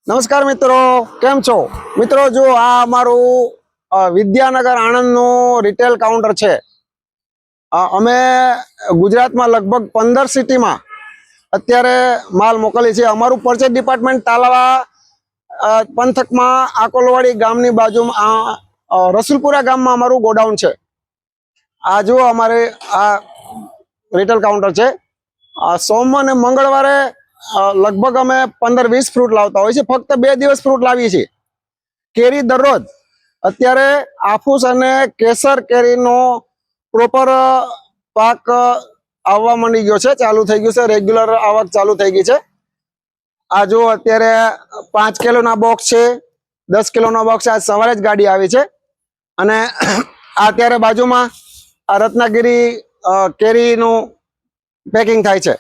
નમસ્કાર મિત્રો, કેમ છો મિત્રો? જો આ અમારું વિદ્યાનગર આણંદનું રિટેલ કાઉન્ટર છે. અમે ગુજરાતમાં લગભગ 15 સિટીમાં અત્યારે માલ મોકલી છે. અમારું પરચેજ ડિપાર્ટમેન્ટ તાલાવા પંથકમાં આકોલવાડી ગામની બાજુમાં રસુલપુરા ગામમાં અમારું ગોડાઉન છે. આ જો અમારે આ રિટેલ કાઉન્ટર છે. સોમ અને મંગળવારે લગભગ અમે 15-20 ફ્રૂટ લાવતા હોય છે. ફક્ત 2 દિવસ ફ્રૂટ લાવીએ છીએ. કેરી દરરોજ અત્યારે આફૂસ અને કેસર કેરીનો પ્રોપર પાક આવવા માંડી ગયો છે, ચાલુ થઈ ગયું છે, રેગ્યુલર આવક ચાલુ થઈ ગઈ છે. આ જો અત્યારે 5 કિલોના બોક્સ છે, 10 કિલોના બોક્સ આજ સવારે જ ગાડી આવી છે. અને અત્યારે બાજુમાં આ રત્નાગીરી કેરીનું પેકિંગ થાય છે.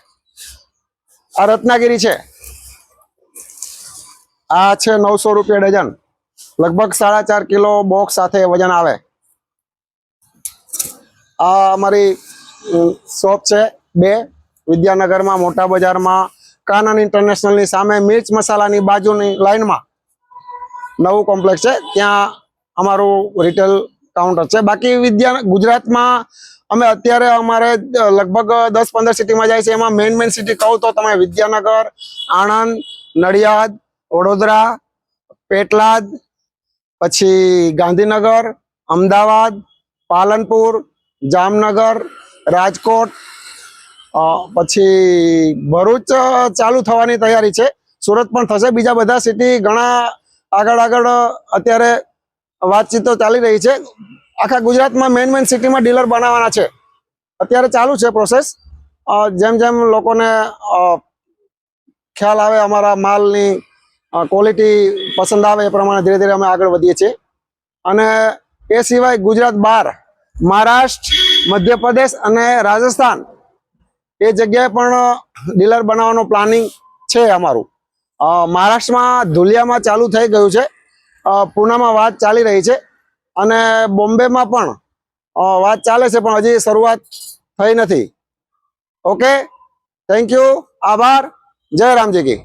આ રત્નાગીરી છે, આ છે 900 રૂપિયા ડઝન, લગભગ 4.5 કિલો બોક્સ સાથે વજન આવે. આ અમારી શોપ છે 2 વિદ્યાનગરમાં, મોટા બજારમાં, કાનન ઇન્ટરનેશનલની સામે મિર્ચ મસાલાની બાજુની લાઈનમાં નવું કોમ્પ્લેક્સ છે, ત્યાં અમારું રિટેલ કાઉન્ટર છે. બાકી ગુજરાતમાં અમે અત્યારે અમારે લગભગ 10-15 સિટીમાં જાય છે. એમાં મેઇન સિટી કહું તો તમે વિદ્યાનગર, આણંદ, નડિયાદ, વડોદરા, પેટલાદ, પછી ગાંધીનગર, અમદાવાદ, પાલનપુર, જામનગર, રાજકોટ, પછી ભરૂચ ચાલુ થવાની તૈયારી છે. સુરત પણ થશે. બીજા બધા સિટી ઘણા આગળ અત્યારે વાતચીતો ચાલી રહી છે. આખા ગુજરાતમાં મેઇન સિટીમાં ડીલર બનાવવાના છે. અત્યારે ચાલુ છે પ્રોસેસ. જેમ જેમ લોકોને ખ્યાલ આવે, અમારા માલની ક્વોલિટી પસંદ આવે, એ પ્રમાણે ધીરે ધીરે અમે આગળ વધીએ છીએ. અને એ સિવાય ગુજરાત બહાર મહારાષ્ટ્ર, મધ્યપ્રદેશ અને રાજસ્થાન એ જગ્યાએ પણ ડીલર બનાવવાનું પ્લાનિંગ છે અમારું. મહારાષ્ટ્રમાં ધુલિયામાં ચાલુ થઈ ગયું છે, પૂનામાં વાત ચાલી રહી છે, અને બોમ્બેમાં પણ વાત ચાલે છે, પણ હજી શરૂઆત થઈ નથી. ઓકે, થેન્ક યુ, આભાર, જય રામજી કી.